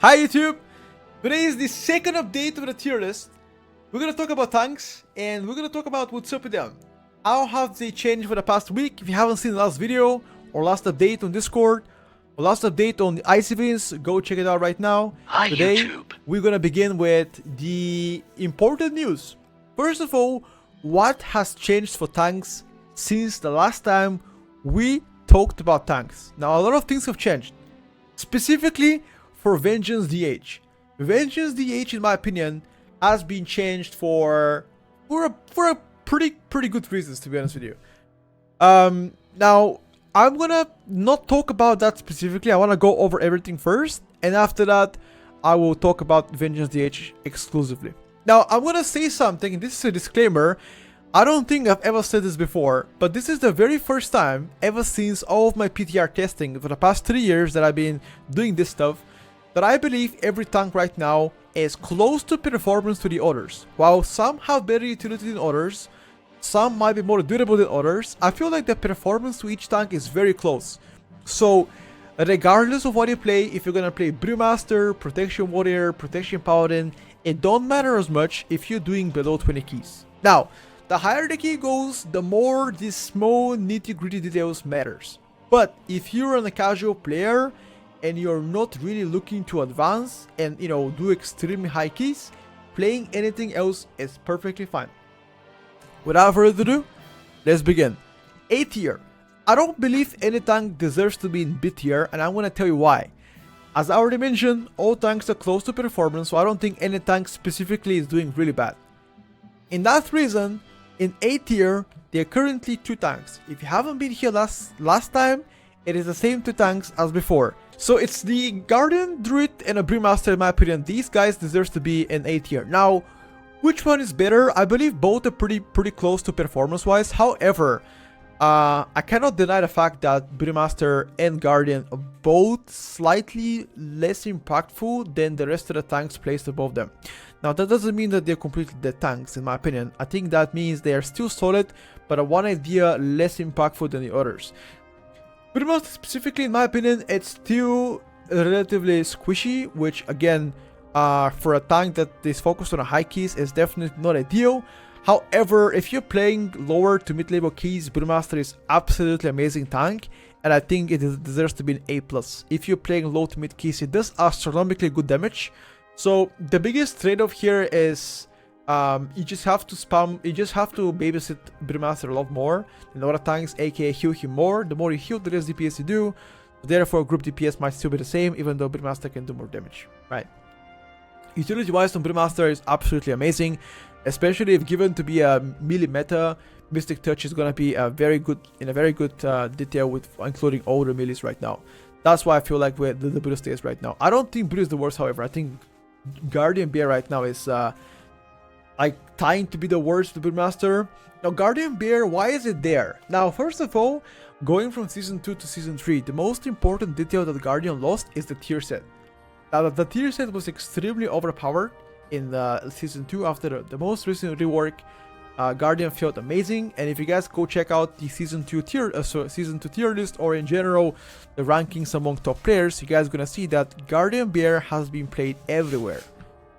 Hi YouTube! Today is the second update of the tier list. We're gonna talk about tanks and we're gonna talk about what's up with them. How have they changed for the past week? If you haven't seen the last video or last update on Discord or last update on the ice events, go check it out right now. Hi Today, YouTube. we're gonna begin with the important news. First of all, what has changed for tanks since the last time we talked about tanks? Now, a lot of things have changed. Specifically for Vengeance DH. Vengeance DH, in my opinion, has been changed for a pretty good reasons, to be honest with you. Now I'm gonna not talk about that specifically. I want to go over everything first, and after that, I will talk about Vengeance DH exclusively. Now I'm gonna say something, and this is a disclaimer. I don't think I've ever said this before, but this is the very first time ever since all of my PTR testing for the past 3 years that I've been doing this stuff, that I believe every tank right now is close to performance to the others. While some have better utility than others, some might be more durable than others, I feel like the performance to each tank is very close. So, regardless of what you play, if you're gonna play Brewmaster, Protection Warrior, Protection Paladin, it don't matter as much if you're doing below 20 keys. Now, the higher the key goes, the more these small nitty-gritty details matters. But if you're a casual player and you're not really looking to advance and, you know, do extremely high keys, playing anything else is perfectly fine. Without further ado, let's begin. A tier. I don't believe any tank deserves to be in B tier, and I'm gonna tell you why. As I already mentioned, all tanks are close to performance, so I don't think any tank specifically is doing really bad. In that reason, in A tier, there are currently 2 tanks. If you haven't been here last time, it is the same 2 tanks as before. So it's the Guardian, Druid, and a Brewmaster. In my opinion, these guys deserve to be in A tier. Now, which one is better? I believe both are pretty close to performance-wise. However, I cannot deny the fact that Brewmaster and Guardian are both slightly less impactful than the rest of the tanks placed above them. Now, that doesn't mean that they're completely dead tanks, in my opinion. I think that means they are still solid, but one idea less impactful than the others. Brewmaster specifically, in my opinion, it's still relatively squishy, which again, for a tank that is focused on high keys, is definitely not ideal. However, if you're playing lower to mid-level keys, Brewmaster is absolutely amazing tank, and I think it deserves to be an A+. If you're playing low to mid keys, it does astronomically good damage. So the biggest trade-off here is you just have to babysit Brewmaster a lot more than other tanks, aka heal him more. The more you heal, the less DPS you do. Therefore, group DPS might still be the same, even though Brewmaster can do more damage, right? Utility-wise on Brewmaster is absolutely amazing, especially if given to be a melee meta. Mystic Touch is gonna be a very good detail with including all the melees right now. That's why I feel like where the Brew stays right now. I don't think Brew is the worst, however. I think Guardian Bear right now is like tying to be the worst to Brewmaster. Now, Guardian Bear, why is it there? Now, first of all, going from Season 2 to Season 3, the most important detail that Guardian lost is the tier set. Now, the tier set was extremely overpowered in Season 2 after the most recent rework. Guardian felt amazing, and if you guys go check out the Season 2 tier list, or in general the rankings among top players, you guys are gonna see that Guardian Bear has been played everywhere.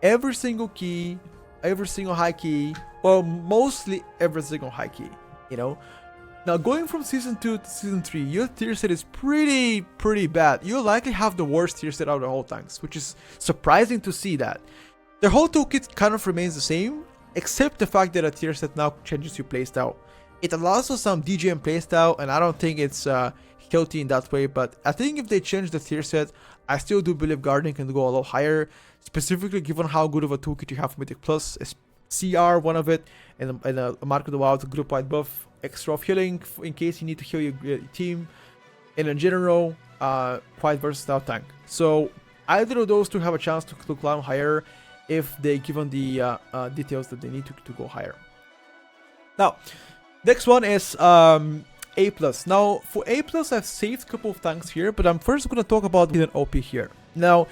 Every single key, every single high key, well, mostly every single high key, you know. Now, going from Season 2 to Season 3, your tier set is pretty bad. You'll likely have the worst tier set out of the whole tanks, which is surprising to see that. The whole toolkit kind of remains the same, except the fact that a tier set now changes your playstyle. It allows for some DGM playstyle, and I don't think it's healthy in that way, but I think if they change the tier set, I still do believe Guardian can go a lot higher, specifically given how good of a toolkit you have for Mythic Plus, CR, one of it, and a Mark of the Wild group-wide buff, extra of healing in case you need to heal your team, and in general, quite versatile tank. So either of those two have a chance to climb higher if they given the details that they need to go higher. Now, next one is A+. Now, for A+, I've saved a couple of tanks here, but I'm first going to talk about hidden OP here. Now,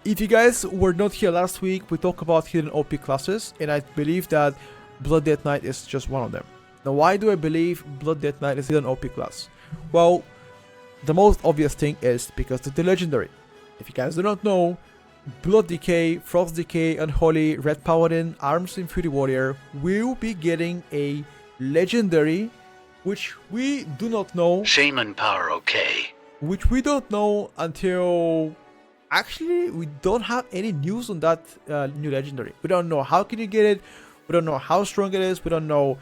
if you guys were not here last week, we talked about hidden OP classes, and I believe that Blood Deathknight is just one of them. Now, why do I believe Blood Deathknight is a hidden OP class? Well, the most obvious thing is because of the legendary. If you guys do not know, Blood Decay, Frost Decay, Unholy, Red Paladin, Arms Inferi Warrior will be getting a legendary, which we do not know. Shaman power, okay. Which we don't know until... Actually, we don't have any news on that new legendary. We don't know how can you get it. We don't know how strong it is. We don't know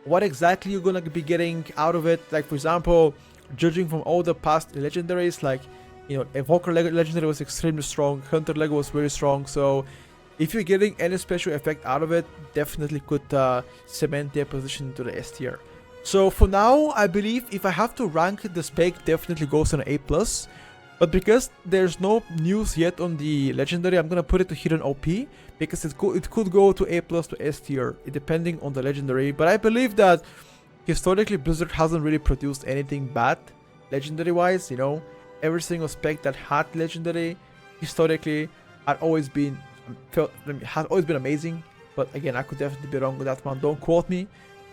what exactly you're gonna be getting out of it. Like, for example, judging from all the past legendaries, like, you know, Evoker legendary was extremely strong, Hunter Lego was very strong, so if you're getting any special effect out of it, definitely could cement their position into the S tier. So for now, I believe if I have to rank it, the spec definitely goes on A+, but because there's no news yet on the legendary, I'm gonna put it to hidden OP, because it could go to A+ to S tier, depending on the legendary, but I believe that historically Blizzard hasn't really produced anything bad, legendary wise, you know. Every single spec that had legendary historically had always been amazing. But again, I could definitely be wrong with that one. Don't quote me.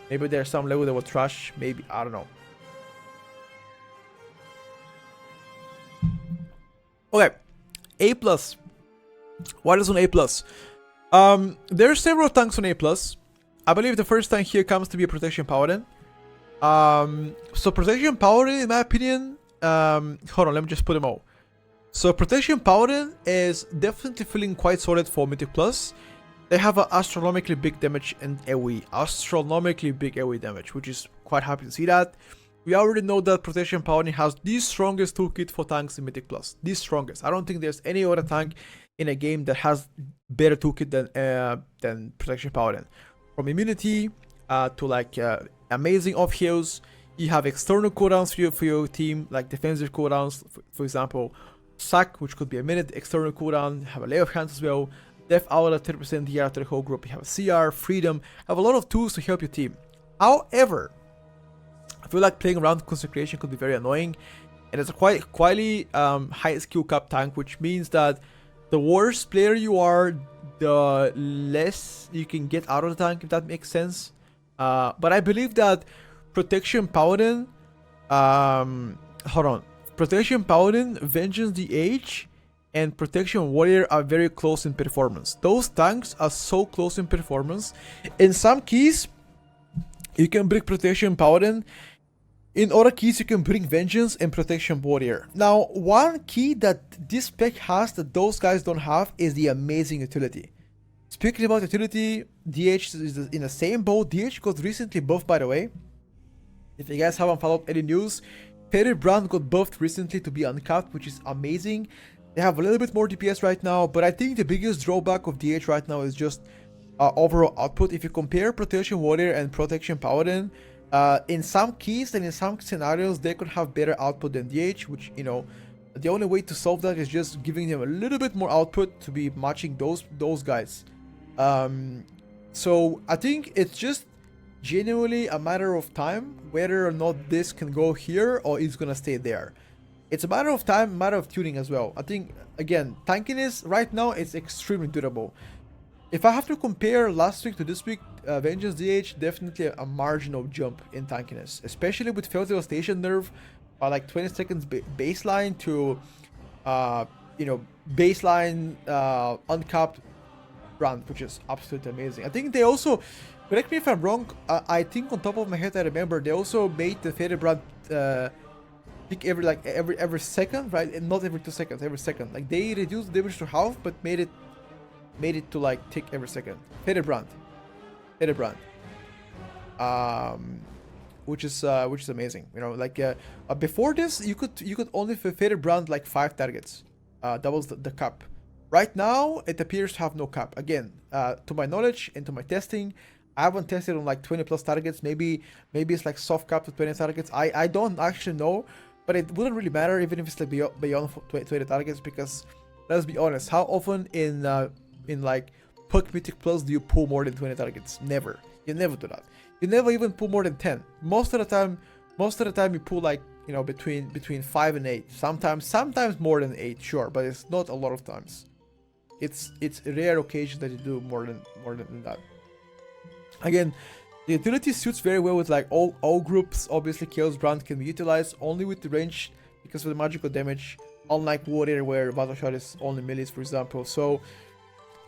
Maybe there's some level that was trash. Maybe, I don't know. Okay, A+. What is on A+? There are several tanks on A+. I believe the first tank here comes to be a Protection Paladin. So Protection Paladin, in my opinion, hold on, let me just put them all. So Protection Paladin is definitely feeling quite solid for Mythic Plus. They have an astronomically big damage and AoE, astronomically big AoE damage, which is quite happy to see that. We already know that Protection Paladin has the strongest toolkit for tanks in Mythic Plus, the strongest. I don't think there's any other tank in a game that has better toolkit than Protection Paladin. From immunity to like amazing off heals. You have external cooldowns for your team, like defensive cooldowns, for example, Sack, which could be a minute, external cooldown, you have a lay of hands as well, Death Hour at 30% DR to the whole group, you have a CR, Freedom, have a lot of tools to help your team. However, I feel like playing around Consecration could be very annoying, and it's a quite high skill cap tank, which means that the worse player you are, the less you can get out of the tank, if that makes sense. But I believe that Protection Paladin, Protection Paladin, Vengeance DH, and Protection Warrior are very close in performance. Those tanks are so close in performance. In some keys, you can bring Protection Paladin. In other keys, you can bring Vengeance and Protection Warrior. Now, one key that this spec has that those guys don't have is the amazing utility. Speaking about utility, DH is in the same boat. DH got recently buffed, by the way. If you guys haven't followed any news, Faded Brand got buffed recently to be uncapped, which is amazing. They have a little bit more DPS right now, but I think the biggest drawback of DH right now is just overall output. If you compare Protection Warrior and Protection Paladin, in some keys and in some scenarios, they could have better output than DH, which, you know, the only way to solve that is just giving them a little bit more output to be matching those guys. So I think it's just genuinely a matter of time whether or not this can go here or it's gonna stay there. It's a matter of time, matter of tuning as well. I think, again, tankiness right now is extremely durable. If I have to compare last week to this week, Vengeance DH definitely a marginal jump in tankiness, especially with Fell Devastation nerf by like 20 seconds baseline to you know, baseline uncapped brand, which is absolutely amazing. I think they also, correct me if I'm wrong, I think on top of my head I remember they also made the Faded Brand tick every second, right? And not every 2 seconds, every second. Like they reduced damage to half, but made it to like tick every second. Faded Brand, which is amazing. You know, like before this, you could only Faded Brand like 5 targets, doubles the cap. Right now, it appears to have no cap. Again, to my knowledge and to my testing, I haven't tested on like 20 plus targets. Maybe it's like soft cap to 20 targets. I don't actually know, but it wouldn't really matter even if it's like beyond 20 targets, because let's be honest, how often in like Puck Mythic Plus do you pull more than 20 targets? Never. You never do that. You never even pull more than 10. Most of the time you pull like, you know, between 5 and 8. Sometimes more than 8, sure, but it's not a lot of times. It's a rare occasion that you do more than that. Again, the utility suits very well with like all groups. Obviously, Chaos Brand can be utilized only with the range because of the magical damage. unlike Warrior where Battle Shot is only melees, for example. So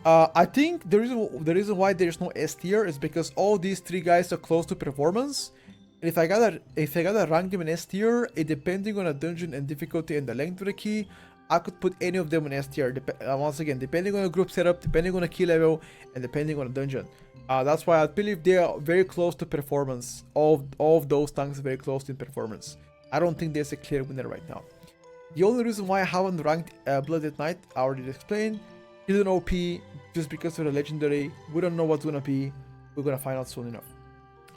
I think the reason why there's no S tier is because all these three guys are close to performance. And if I gotta rank them in S tier, it depending on a dungeon and difficulty and the length of the key, I could put any of them in S tier. Once again, depending on the group setup, depending on the key level, and depending on the dungeon. That's why I believe they are very close to performance. All of those tanks are very close to performance. I don't think there's a clear winner right now. The only reason why I haven't ranked Deathknight, I already explained. He's an OP just because of the legendary. We don't know what's gonna be. We're gonna find out soon enough.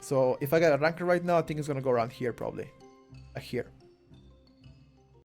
So if I got a ranker right now, I think it's gonna go around here probably. Like here.